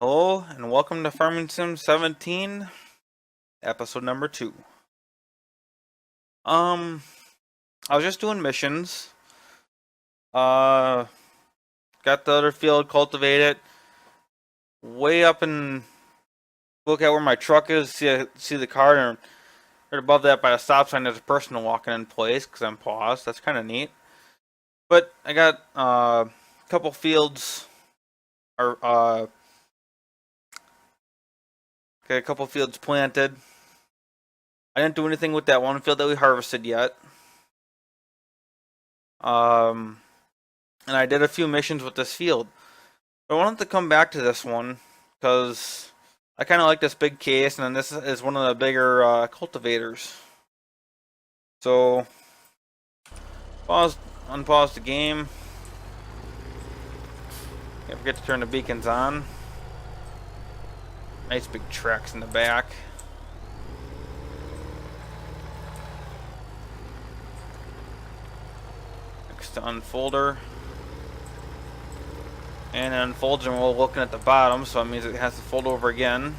Hello and welcome to Farming Sim 17, episode number 2. I was just doing missions. Got the other field cultivated. Way up and look at where my truck is. See the car, and right above that by the stop sign there's a person walking in place because I'm paused. That's kind of neat. But I got a couple fields, or got a couple fields planted. I didn't do anything with that one field that we harvested yet. And I did a few missions with this field. But I wanted to come back to this one because I kind of like this big case, and then this is one of the bigger cultivators. So, unpause the game. Can't forget to turn the beacons on. Nice big tracks in the back. Next to unfolder. And it unfolds and we're looking at the bottom, so it means it has to fold over again.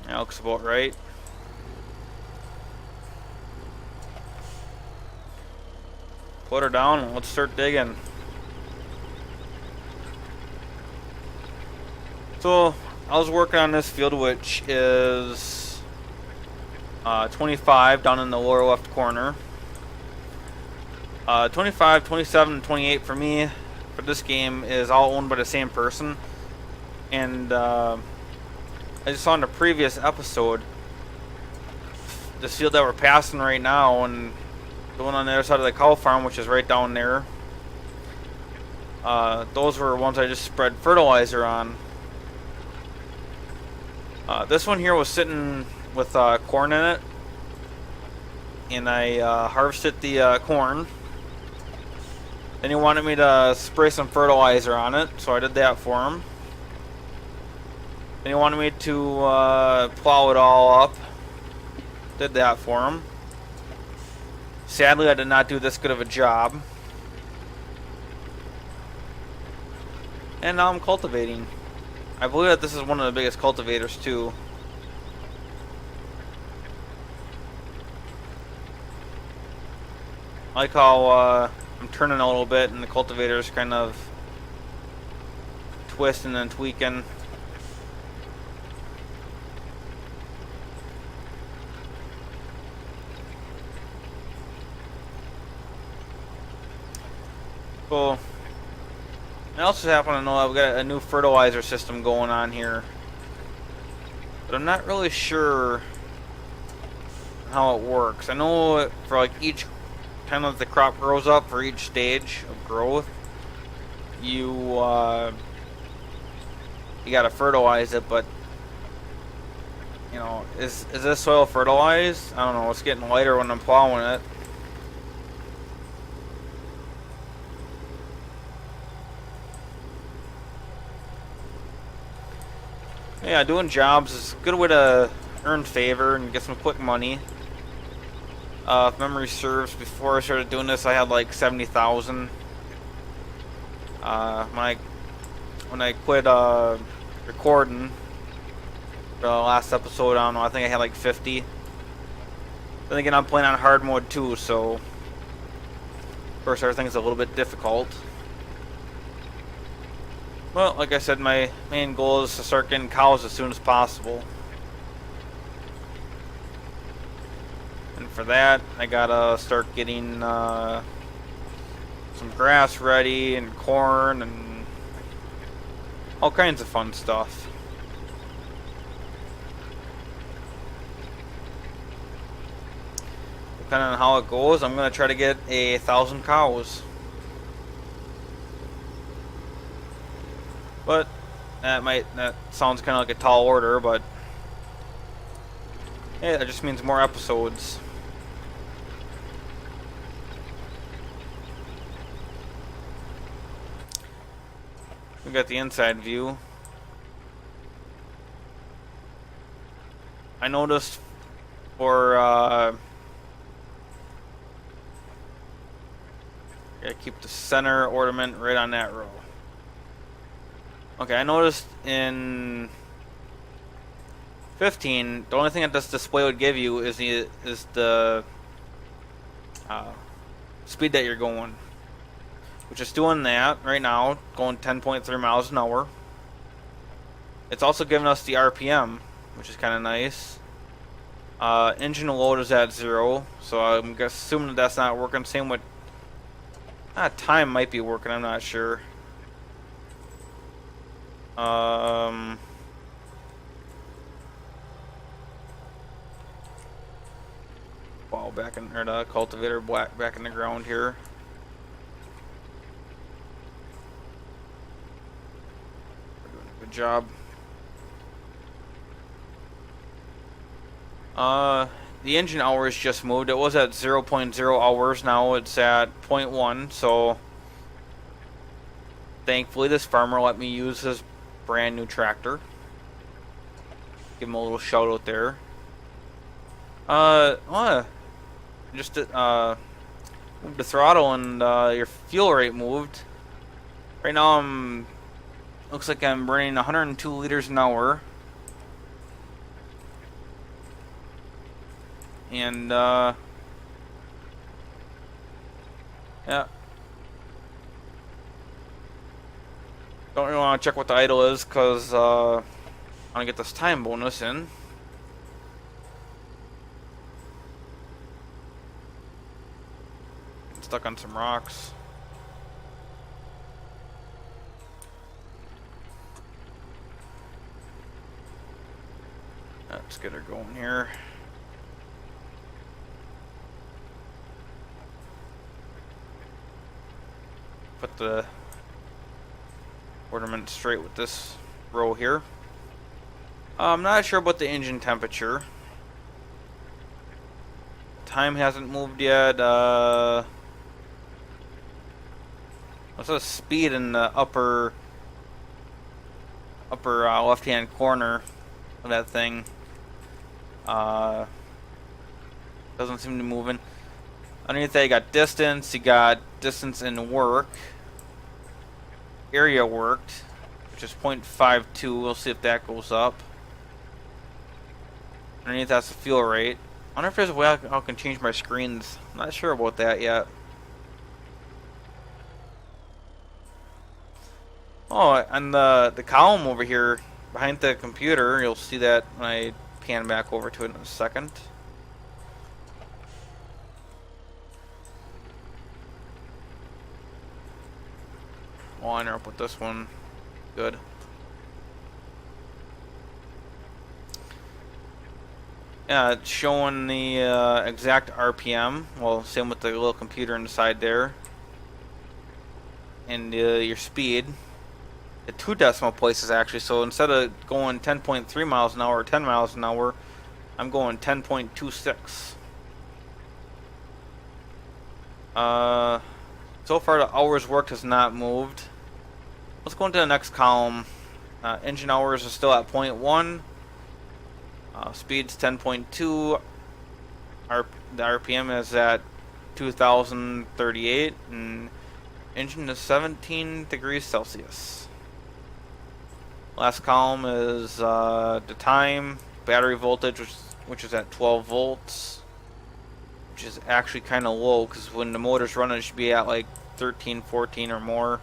That looks about right. Put her down and let's start digging. So I was working on this field, which is 25 down in the lower left corner. 25, 27, and 28 for me for this game is all owned by the same person. And I just saw in the previous episode this field that we're passing right now, and the one on the other side of the cow farm, which is right down there. Those were ones I just spread fertilizer on. This one here was sitting with corn in it, and I harvested the corn. Then he wanted me to spray some fertilizer on it, so I did that for him. Then he wanted me to plow it all up. Did that for him. Sadly, I did not do this good of a job. And now I'm cultivating. I believe that this is one of the biggest cultivators too. I like how I'm turning a little bit and the cultivator's kind of twisting and tweaking. Cool. I also happen to know that we got a new fertilizer system going on here, but I'm not really sure how it works. I know for like each time that the crop grows up, for each stage of growth, you gotta fertilize it. But you know, is this soil fertilized? I don't know. It's getting lighter when I'm plowing it. Yeah, doing jobs is a good way to earn favor and get some quick money. If memory serves, before I started doing this, I had like 70,000. When I quit recording for the last episode, I don't know, I think I had like 50. Then again, I'm playing on hard mode too, so of course everything's a little bit difficult. Well, like I said, my main goal is to start getting cows as soon as possible. And for that, I gotta start getting some grass ready, and corn, and all kinds of fun stuff. Depending on how it goes, I'm gonna try to get 1,000 cows. But that sounds kind of like a tall order, but yeah, that just means more episodes. We got the inside view. I noticed for gotta keep the center ornament right on that row. Okay, I noticed in 15, the only thing that this display would give you is the uh, speed that you're going, which is doing that right now, going 10.3 miles an hour. It's also giving us the RPM, which is kind of nice. Engine load is at 0, so I'm assuming that that's not working. Same with time might be working. I'm not sure. Wow, back in or the cultivator back in the ground here. We're doing a good job. The engine hours just moved. It was at 0.0 hours. Now it's at 0.1. So thankfully, this farmer let me use his brand new tractor. Give him a little shout out there. Just moved the throttle and your fuel rate moved. Right now looks like I'm running 102 liters an hour. And yeah. Don't really want to check what the idle is because I want to get this time bonus in. Stuck on some rocks. Let's get her going here. Put the ornament straight with this row here. I'm not sure about the engine temperature. Time hasn't moved yet. What's the speed in the upper left-hand corner of that thing? Doesn't seem to be moving. Underneath that, you got distance. You got distance in work. Area worked, which is 0.52. We'll see if that goes up. Underneath that's the fuel rate. I wonder if there's a way I can change my screens. I'm not sure about that yet. Oh, and the column over here behind the computer, you'll see that when I pan back over to it in a second. Liner up with this one. Good. Yeah, it's showing the exact RPM. Well, same with the little computer inside there. And your speed. At 2 decimal places actually. So instead of going 10.3 miles an hour or 10 miles an hour, I'm going 10.26. So far the hours worked has not moved. Let's go into the next column. Engine hours are still at 0.1. Speed's 10.2. The RPM is at 2038, and engine is 17 degrees Celsius. Last column is the time, battery voltage, which is at 12 volts, which is actually kind of low because when the motor's running, it should be at like 13, 14 or more.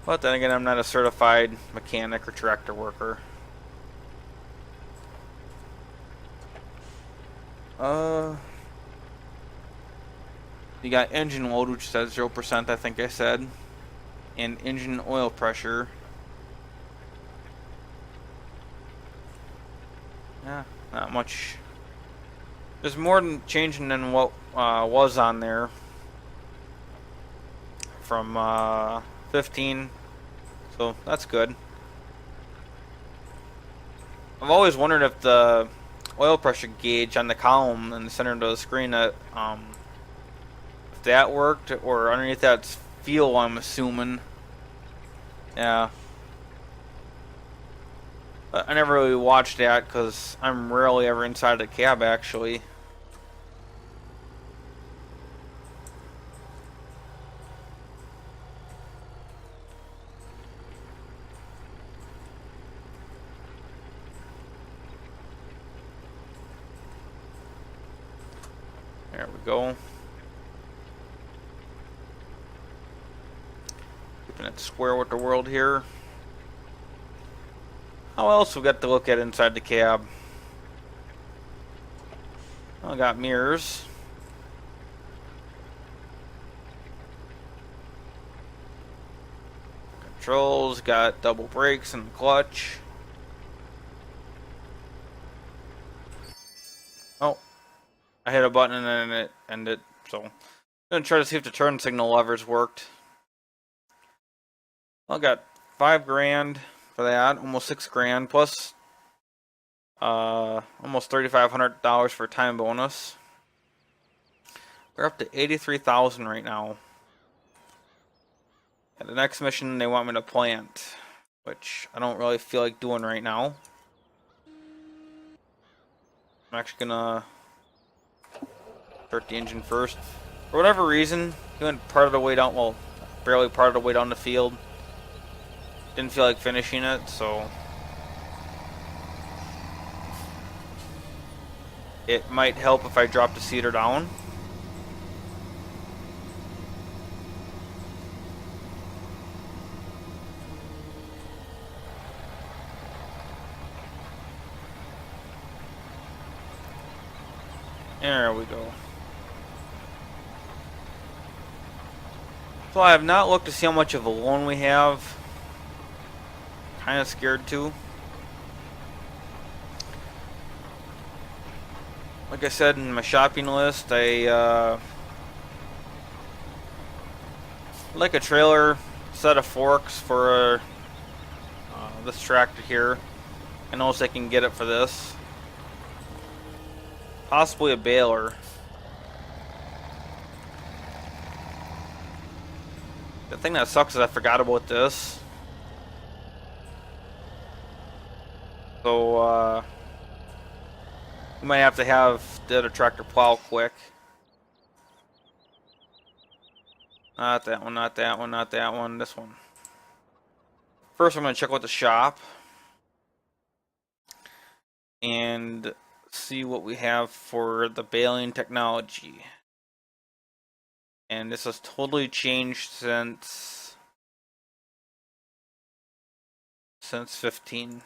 But then again, I'm not a certified mechanic or tractor worker. You got engine load, which says 0%, I think I said. And engine oil pressure. Yeah, not much. There's more than changing than what was on there from 15, so that's good. I've always wondered if the oil pressure gauge on the column in the center of the screen that if that worked, or underneath that's fuel, I'm assuming. Yeah. But I never really watched that because I'm rarely ever inside the cab, actually. go. Keeping it square with the world here. How else we got to look at inside the cab? I got mirrors. Controls, got double brakes and clutch. Oh, I hit a button and then it ended. So I'm gonna try to see if the turn signal levers worked. I got $5,000 for that, almost $6,000 plus almost $3,500 for time bonus. We're up to 83,000 right now. And the next mission they want me to plant, which I don't really feel like doing right now. I'm actually gonna start the engine first. For whatever reason, he went part of the way down, well, barely part of the way down the field. Didn't feel like finishing it, so it might help if I drop the seeder down. There we go. So I have not looked to see how much of a loan we have. Kind of scared to. Like I said in my shopping list, I like a trailer set of forks for this tractor here. I noticed I can get it for this. Possibly a baler. The thing that sucks is I forgot about this. So, we might have to have the other tractor plow quick. Not that one, not that one, not that one, this one. First, I'm going to check out the shop and see what we have for the baling technology. And this has totally changed since 15.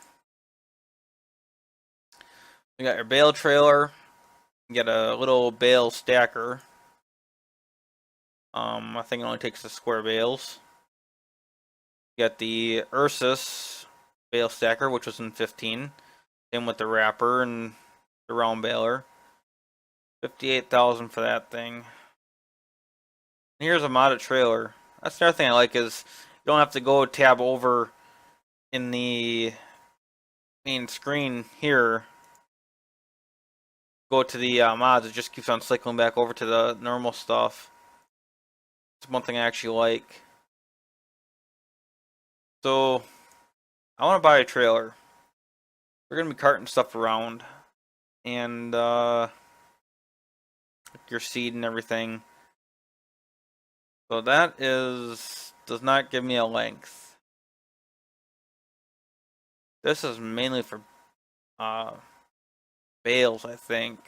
We got your bale trailer. You get a little bale stacker. I think it only takes the square bales. You got the Ursus bale stacker, which was in 15. Same with the wrapper and the round baler. 58,000 for that thing. And here's a modded trailer. That's the other thing I like is you don't have to go tab over in the main screen here. Go to the mods, it just keeps on cycling back over to the normal stuff. It's one thing I actually like. So, I want to buy a trailer. We're going to be carting stuff around. And, your seed and everything. So that does not give me a length. This is mainly for, bales, I think.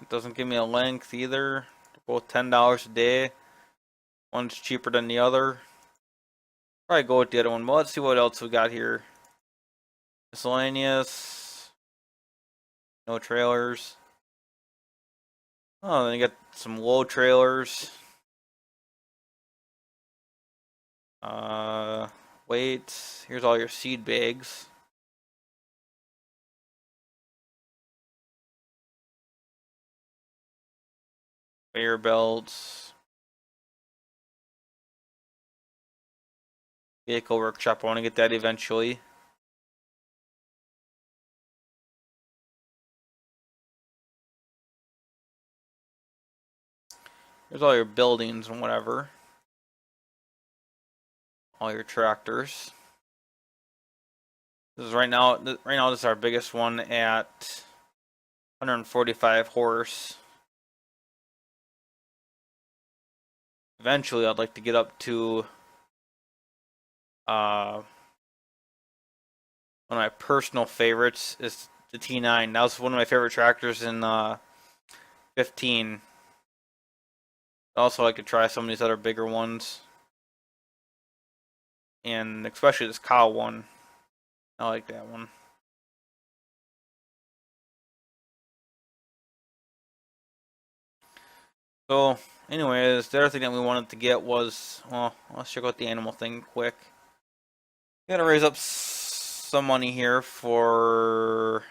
It doesn't give me a length either. They're both $10 a day. One's cheaper than the other. Probably go with the other one, but let's see what else we got here. Miscellaneous. No trailers. Oh, then you got some low trailers. Weights. Here's all your seed bags. Conveyor belts. Vehicle workshop. I want to get that eventually. Here's all your buildings and whatever. All your tractors. This is right now. This is our biggest one at 145 horse. Eventually, I'd like to get up to one of my personal favorites is the T9. That was one of my favorite tractors in 15. I also like to try some of these other bigger ones, and especially this cow one. I like that one. So, anyways, the other thing that we wanted to get was, well, let's check out the animal thing quick. Gotta raise up some money here for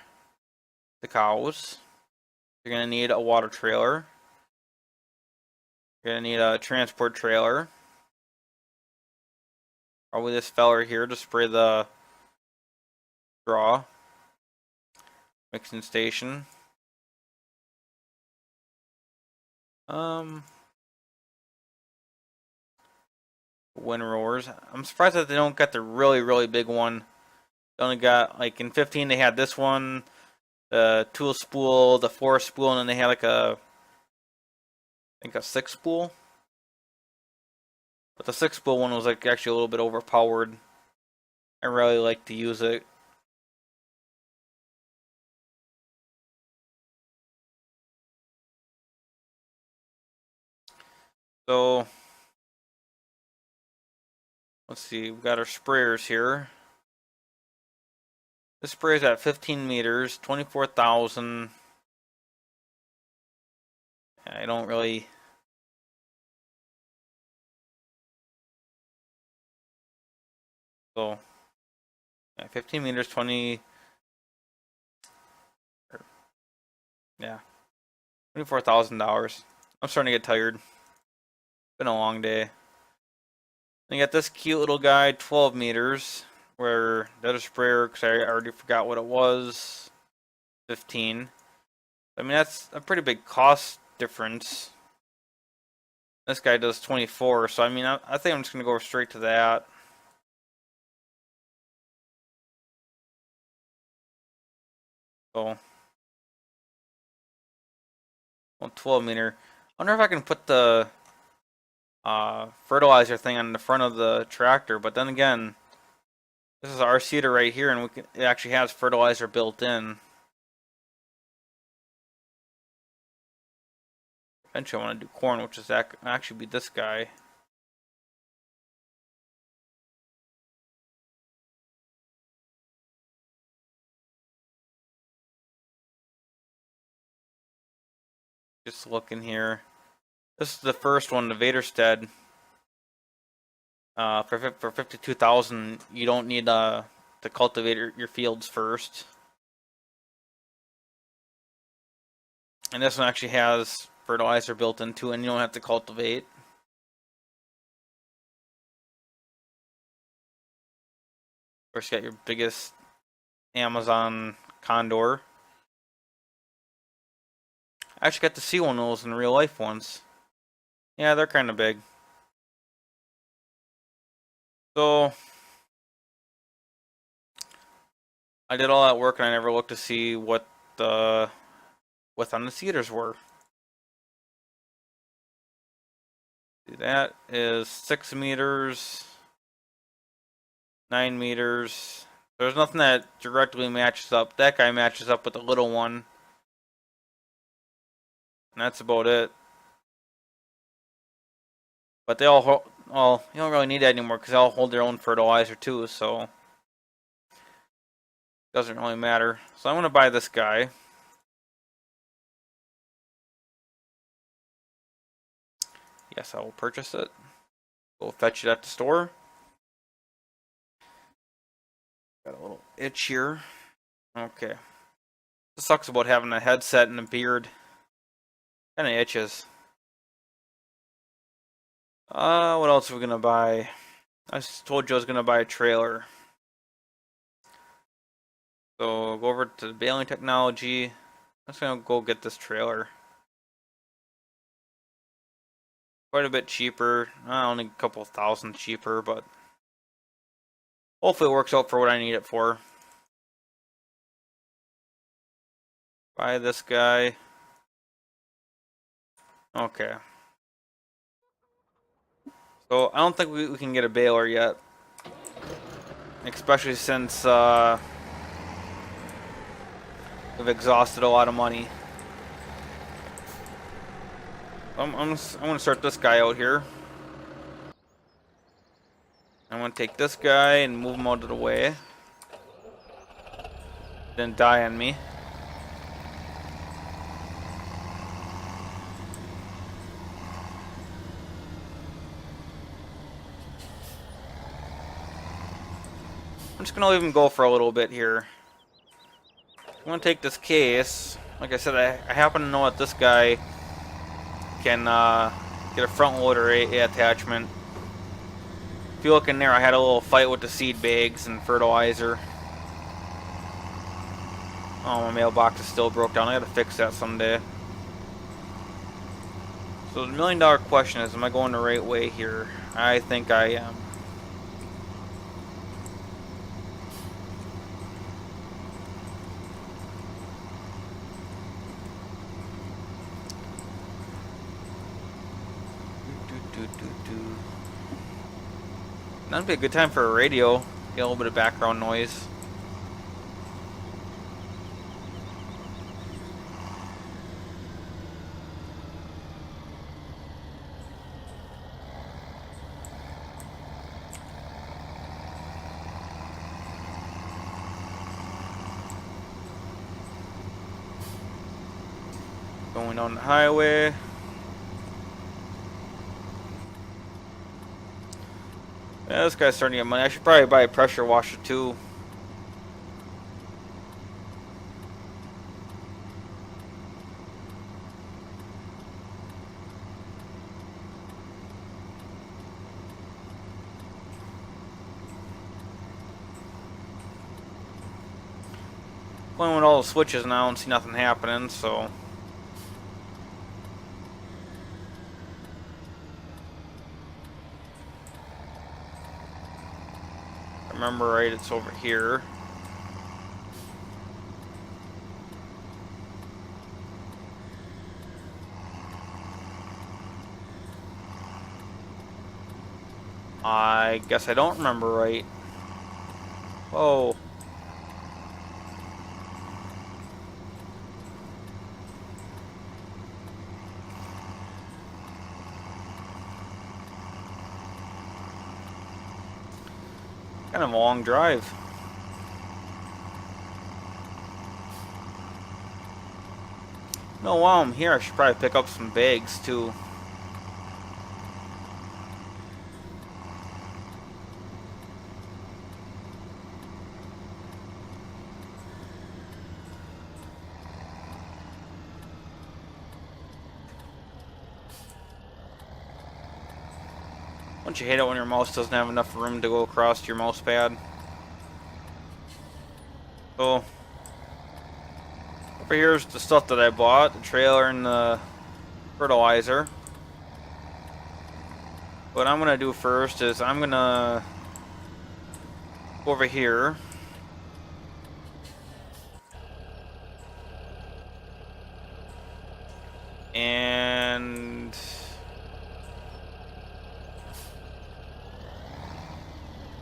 the cows. You're gonna need a water trailer. You're gonna need a transport trailer. Probably this feller here to spray the straw. Mixing station. Windrowers. I'm surprised that they don't get the really big one. They only got, like, in 15 they had this one, the tool spool, the 4 spool, and then they had like I think a 6 spool. But the 6 spool one was like actually a little bit overpowered. I really like to use it. So let's see, we've got our sprayers here. This spray is at 15 meters, 24,000. I don't really. So, yeah, 15 meters, 20. Yeah, $24,000. I'm starting to get tired. Been a long day. Then you got this cute little guy, 12 meters, where the other sprayer, because I already forgot what it was, 15. I mean, that's a pretty big cost difference. This guy does 24, so I mean, I think I'm just going to go straight to that. So, well, 12 meter. I wonder if I can put the fertilizer thing on the front of the tractor, but then again, this is our seeder right here, and it actually has fertilizer built in. Eventually I want to do corn, which is actually be this guy. Just looking here. This is the first one, the Vaderstead. For 52,000, you don't need to cultivate your fields first. And this one actually has fertilizer built into it, and you don't have to cultivate. Of course, you got your biggest Amazon Condor. I actually got to see one of those in real life once. Yeah, they're kind of big. So, I did all that work and I never looked to see what the width on the seeders were. That is 6 meters, 9 meters. There's nothing that directly matches up. That guy matches up with the little one. And that's about it. But they all hold, well, you don't really need that anymore because they all hold their own fertilizer too, so it doesn't really matter. So I'm going to buy this guy. Yes, I will purchase it. Go fetch it at the store. Got a little itch here. Okay. This sucks about having a headset and a beard. Kinda itches. What else are we gonna buy? I just told you I was gonna buy a trailer. So go over to the baling technology. I'm just gonna go get this trailer. Quite a bit cheaper. Only a couple thousand cheaper, but hopefully it works out for what I need it for. Buy this guy. Okay. So I don't think we can get a baler yet. Especially since We've exhausted a lot of money. I'm gonna start this guy out here. I'm gonna take this guy and move him out of the way. Didn't die on me. I'm just gonna leave him go for a little bit here. I'm gonna take this case. Like I said, I happen to know that this guy can get a front loader attachment. If you look in there, I had a little fight with the seed bags and fertilizer. Oh, my mailbox is still broke down. I gotta fix that someday. So the $1,000,000 question is, am I going the right way here? I think I am. That'd be a good time for a radio. Get a little bit of background noise. Going on the highway. Yeah, this guy's starting to get money. I should probably buy a pressure washer too. Playing with all the switches now and see nothing happening, so. Remember right, it's over here. I guess I don't remember right. Oh. Kind of a long drive. No, while I'm here, I should probably pick up some bags too. Don't you hate it when your mouse doesn't have enough room to go across your mouse pad? So, over here's the stuff that I bought, the trailer and the fertilizer. What I'm gonna do first is I'm gonna go over here. And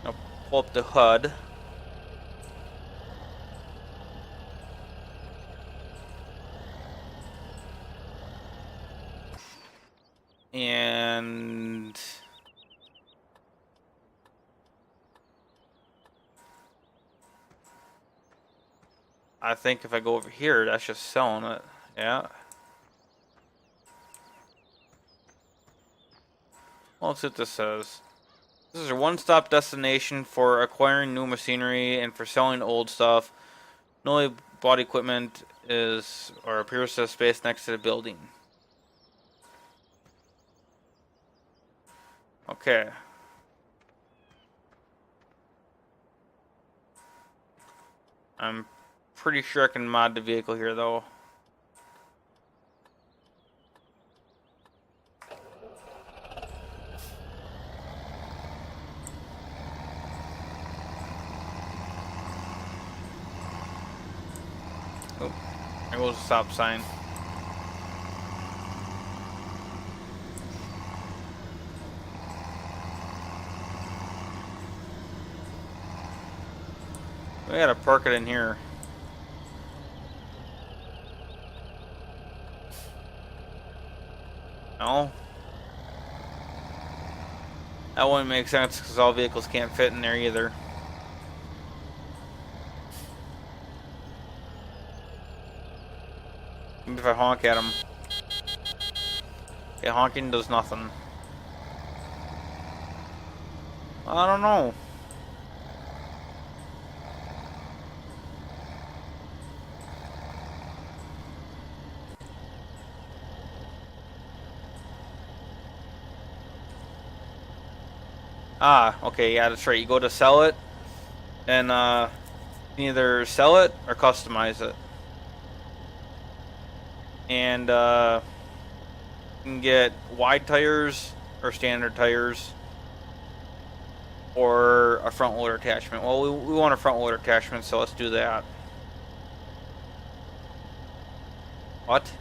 I'll pull up the HUD. And I think if I go over here, that's just selling it. Yeah. Well, let's see what this says. This is a one-stop destination for acquiring new machinery and for selling old stuff. Only bought equipment is or appears to have space next to the building. Okay. I'm pretty sure I can mod the vehicle here though. Oh, there goes the stop sign. We gotta park it in here. No. That wouldn't make sense because all vehicles can't fit in there either. Maybe if I honk at them. Okay, honking does nothing. I don't know. Ah, okay, yeah, that's right. You go to sell it, and you can either sell it or customize it. And you can get wide tires or standard tires or a front loader attachment. Well, we want a front loader attachment, so let's do that. What?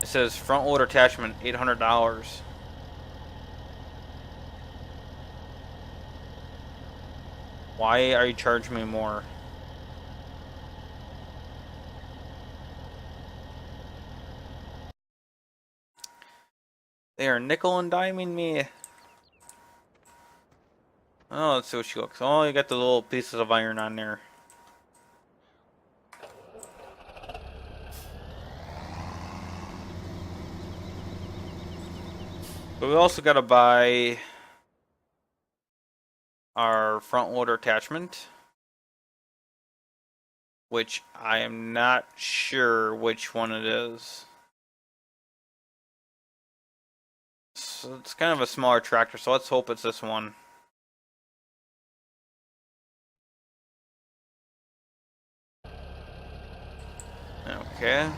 It says front loader attachment, $800. Why are you charging me more? They are nickel and diming me. Oh, let's see what she looks. Oh, you got the little pieces of iron on there. But we also got to buy our front loader attachment, which I am not sure which one it is. So it's kind of a smaller tractor, so let's hope it's this one. Okay.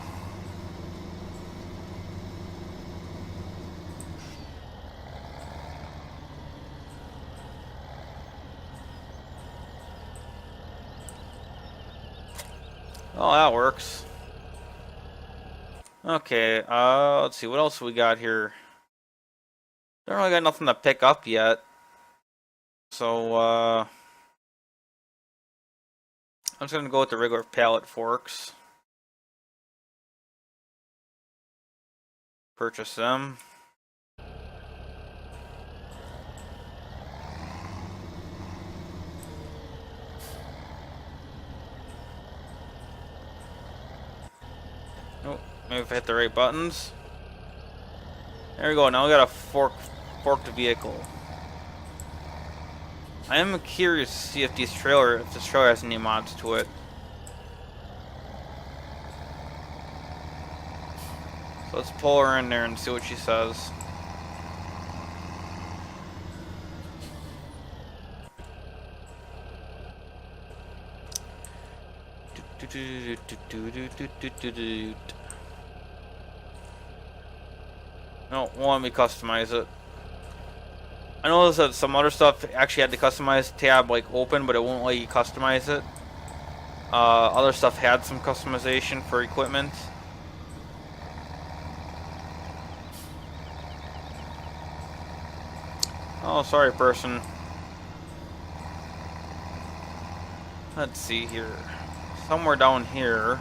Oh, that works. Okay, let's see, what else we got here? Don't really got nothing to pick up yet. So, I'm just gonna go with the regular pallet forks. Purchase them. Oh, maybe if I hit the right buttons. There we go, now we got a forked vehicle. I am curious to see if this trailer has any mods to it. So let's pull her in there and see what she says. No, won't let me customize it. I know that some other stuff actually had the customize tab like open, but it won't let you customize it. Other stuff had some customization for equipment. Oh, sorry, person. Let's see here. Somewhere down here.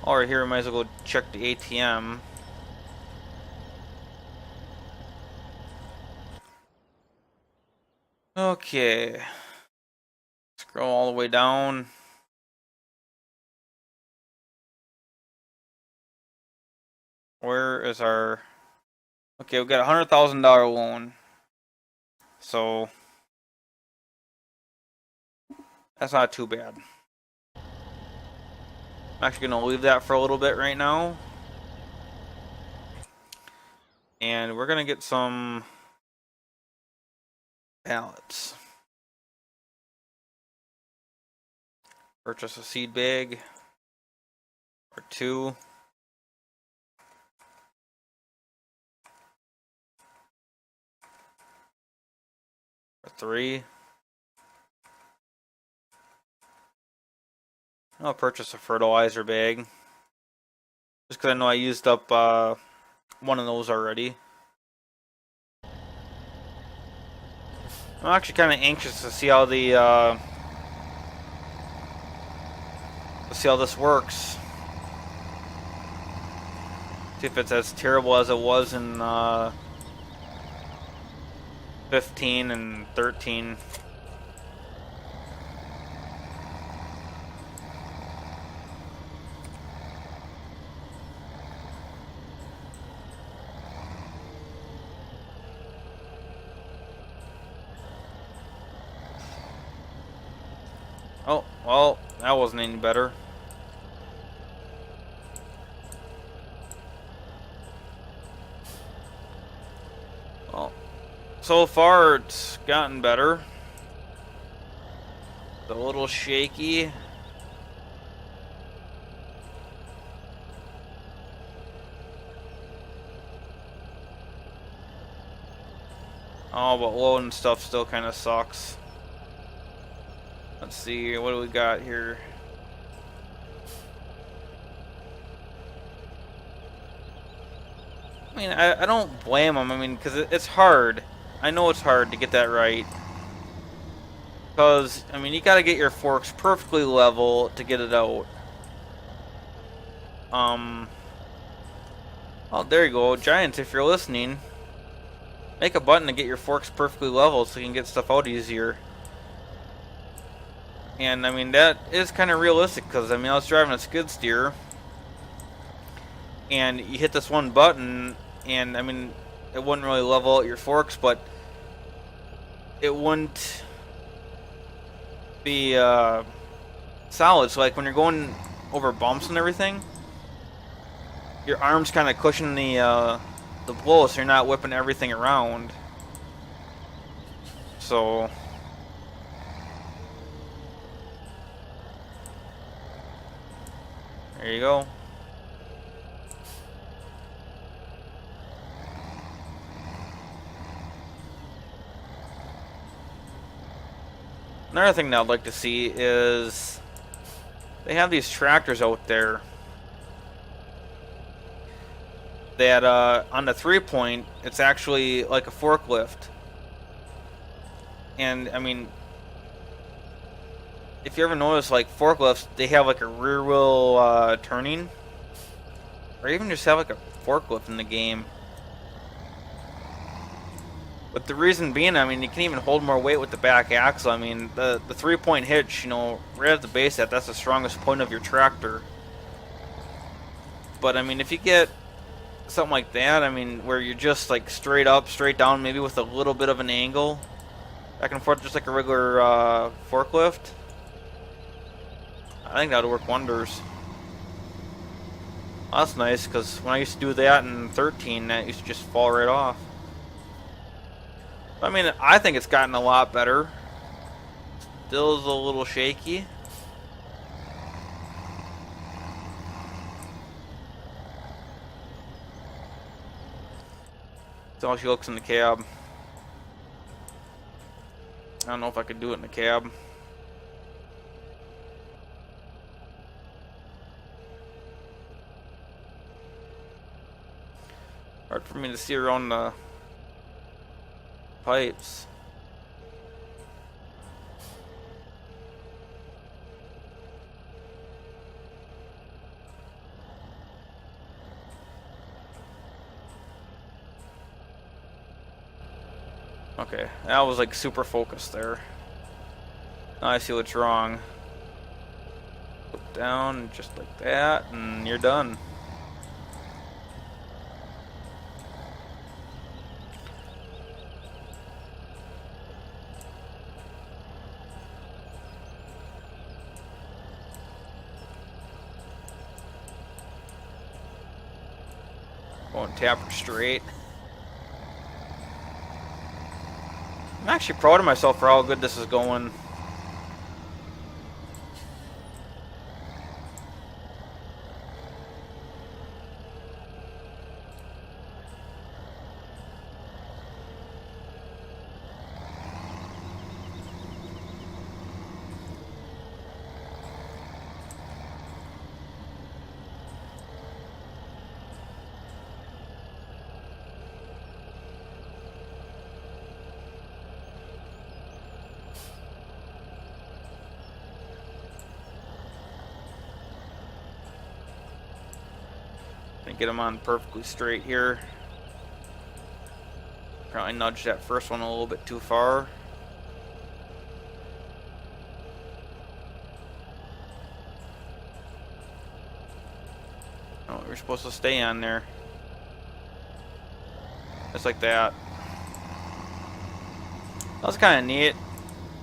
Or here, we might as well go check the ATM. Okay. Scroll all the way down. Where is our... Okay, we got a $100,000 loan. So... that's not too bad. I'm actually going to leave that for a little bit right now. And we're going to get some pallets. Purchase a seed bag. Or 2. Or 3. I'll purchase a fertilizer bag. Just because I know I used up one of those already. I'm actually kind of anxious to see how see how this works. See if it's as terrible as it was in 15 and 13. Oh, well, that wasn't any better. Well, so far it's gotten better. It's a little shaky. Oh, but loading stuff still kind of sucks. Let's see, what do we got here? I mean, I don't blame them. I mean, because it's hard. I know it's hard to get that right. Because, I mean, you got to get your forks perfectly level to get it out. Oh, there you go. Giants, if you're listening, make a button to get your forks perfectly level so you can get stuff out easier. And, I mean, that is kind of realistic because, I mean, I was driving a skid steer. And you hit this one button, and, I mean, it wouldn't really level out your forks, but it wouldn't be solid. So, like, when you're going over bumps and everything, your arms kind of cushion the blow, so you're not whipping everything around. So there you go. Another thing that I'd like to see is they have these tractors out there that on the 3-point, it's actually like a forklift. And I mean, if you ever notice, like forklifts, they have like a rear wheel turning, or even just have like a forklift in the game. But the reason being, I mean, you can even hold more weight with the back axle. I mean, the 3-point hitch, you know, right at the base, that's the strongest point of your tractor. But I mean, if you get something like that, I mean, where you're just like straight up, straight down, maybe with a little bit of an angle, back and forth, just like a regular forklift, I think that would work wonders. Well, that's nice, because when I used to do that in 13, that used to just fall right off. I mean, I think it's gotten a lot better. Still is a little shaky. That's how she looks in the cab. I don't know if I could do it in the cab. Hard for me to see around the pipes. Okay, that was like super focused there. Now I see what's wrong. Put down just like that, and you're done. Going tapper straight. I'm actually proud of myself for how good this is going. Gonna get them on perfectly straight here. Probably nudged that first one a little bit too far. Oh, we're supposed to stay on there. Just like that. That was kind of neat.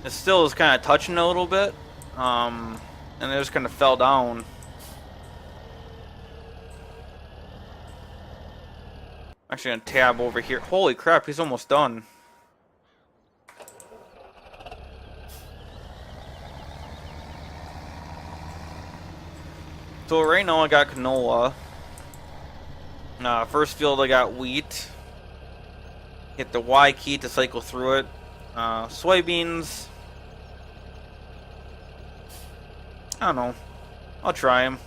It still is kind of touching a little bit. And it just kind of fell down. Actually gonna tab over here. Holy crap, he's almost done. So right now I got canola. First field I got wheat. Hit the Y key to cycle through it. Soybeans. I don't know. I'll try them.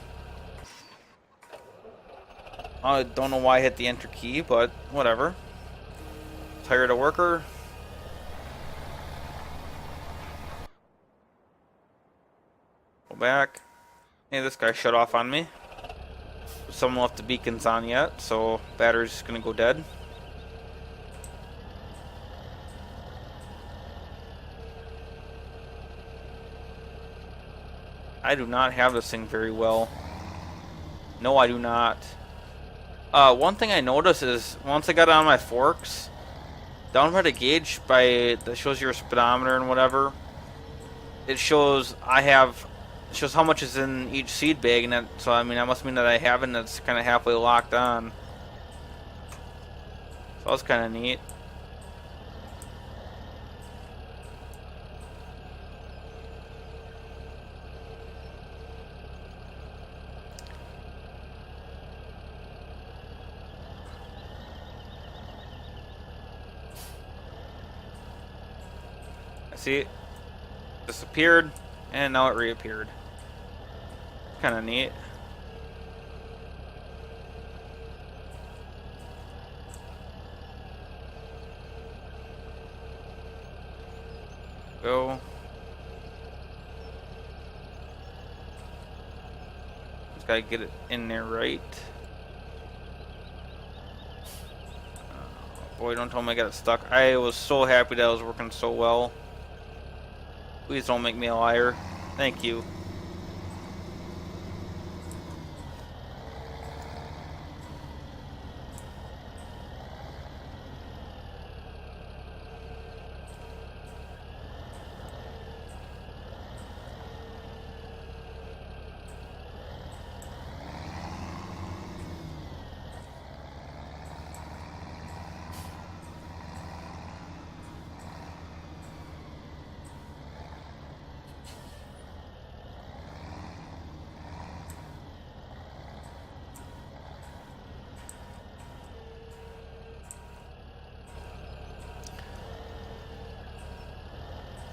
I don't know why I hit the enter key, but whatever. Tired of worker. Go back. Hey, this guy shut off on me. Someone left the beacons on yet, so battery's gonna go dead. I do not have this thing very well. No, I do not. One thing I noticed is once I got it on my forks, down by the gauge that shows your speedometer and whatever, it shows shows how much is in each seed bag, and so I mean that must mean that I have it and it's kind of halfway locked on. So that's kind of neat. See, it disappeared, and now it reappeared. Kind of neat. Go. Just gotta get it in there right. Boy, don't tell me I got it stuck. I was so happy that it was working so well. Please don't make me a liar. Thank you.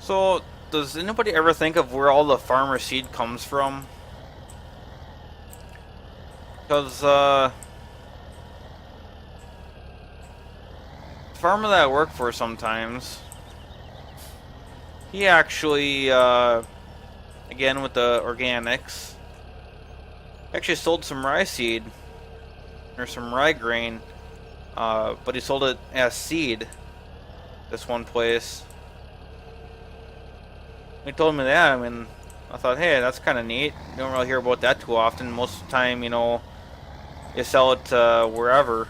So, does anybody ever think of where all the farmer seed comes from? Because, the farmer that I work for sometimes, he actually, again with the organics, actually sold some rye seed, or some rye grain, but he sold it as seed, this one place. He told me that, I mean, I thought, hey, that's kind of neat. You don't really hear about that too often. Most of the time, you know, you sell it wherever.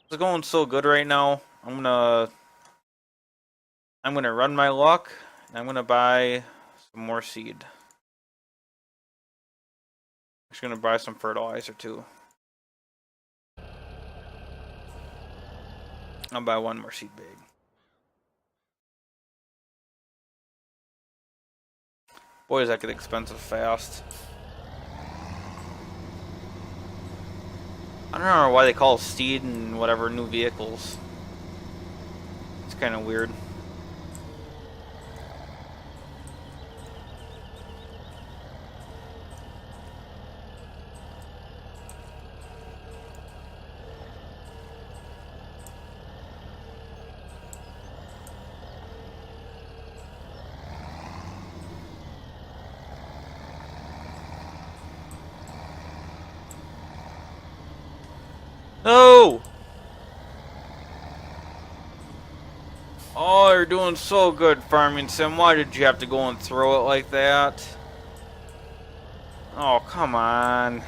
It's going so good right now. I'm gonna run my luck, and I'm gonna buy some more seed. I'm just gonna buy some fertilizer too. I'll buy one more seed bag. Boy, does that get expensive fast. I don't know why they call seed and whatever new vehicles. It's kind of weird. Oh! Oh, you're doing so good, Farming Sim. Why did you have to go and throw it like that? Oh, come on.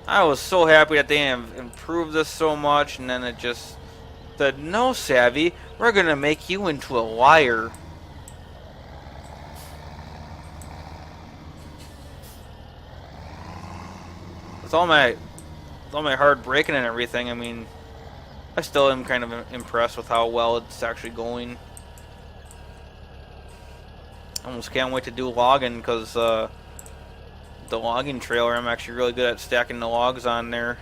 I was so happy that they have improved this so much, and then it just said, no, Savvy, we're gonna make you into a liar. With all my hard braking and everything, I mean, I still am kind of impressed with how well it's actually going. Almost can't wait to do logging, because the logging trailer, I'm actually really good at stacking the logs on there.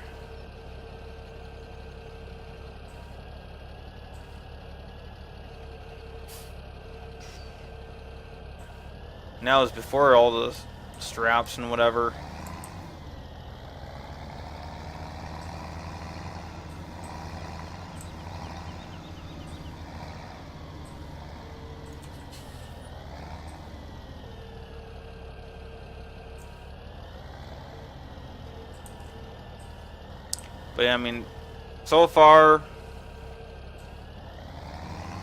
Now is before all the straps and whatever. But yeah, I mean, so far,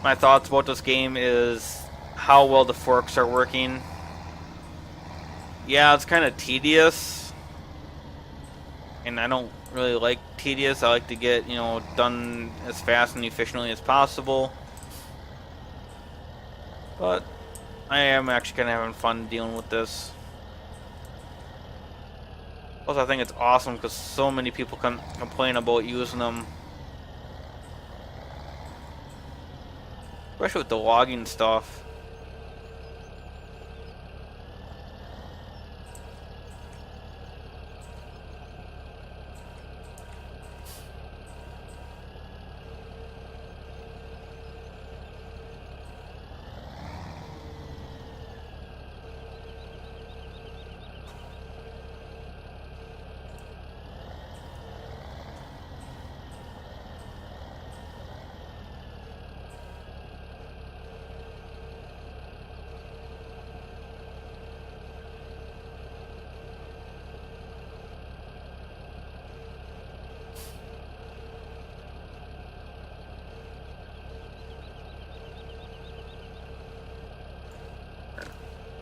my thoughts about this game is how well the forks are working. Yeah, it's kind of tedious, and I don't really like tedious. I like to get, you know, done as fast and efficiently as possible. But I am actually kind of having fun dealing with this. Plus, I think it's awesome because so many people complain about using them. Especially with the logging stuff.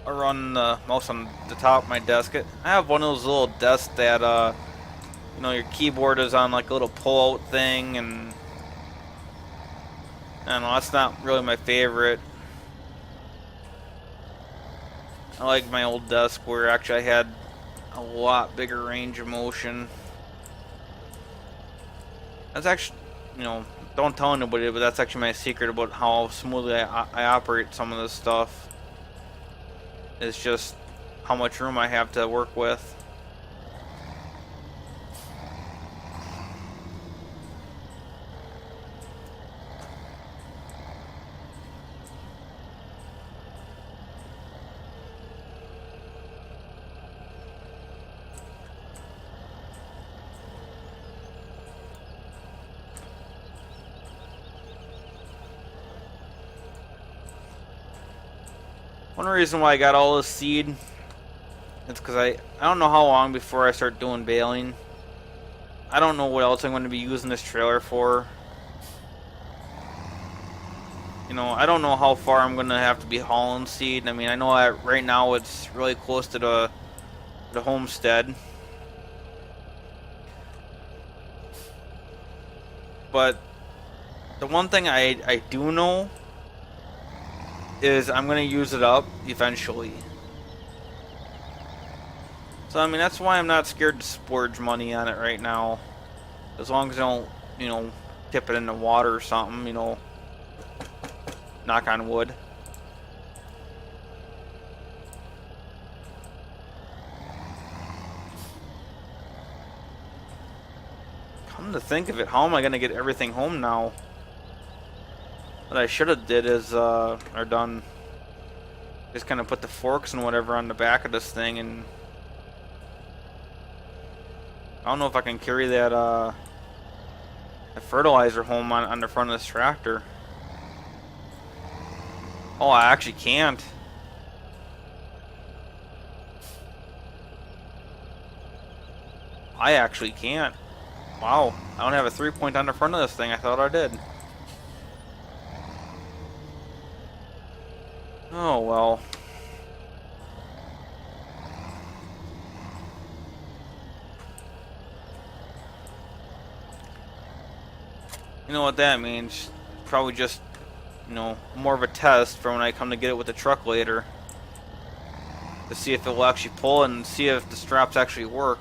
I run the mouse on the top of my desk. I have one of those little desks that, you know, your keyboard is on like a little pull-out thing, and I don't know, that's not really my favorite. I like my old desk where actually I had a lot bigger range of motion. That's actually, you know, don't tell anybody, but that's actually my secret about how smoothly I operate some of this stuff. It's just how much room I have to work with. One reason why I got all this seed is because I don't know how long before I start doing baling. I don't know what else I'm going to be using this trailer for. You know, I don't know how far I'm going to have to be hauling seed. I mean, I know that right now it's really close to the homestead. But the one thing I do know is I'm going to use it up eventually. So, I mean, that's why I'm not scared to splurge money on it right now. As long as I don't, you know, tip it in the water or something, you know. Knock on wood. Come to think of it, how am I going to get everything home now? What I should have did is, or done, just kind of put the forks and whatever on the back of this thing, and I don't know if I can carry that, fertilizer home on the front of this tractor. Oh, I actually can't. I actually can't. Wow, I don't have a 3-point on the front of this thing. I thought I did. Oh, well. You know what that means? Probably just, you know, more of a test for when I come to get it with the truck later. To see if it will actually pull and see if the straps actually work.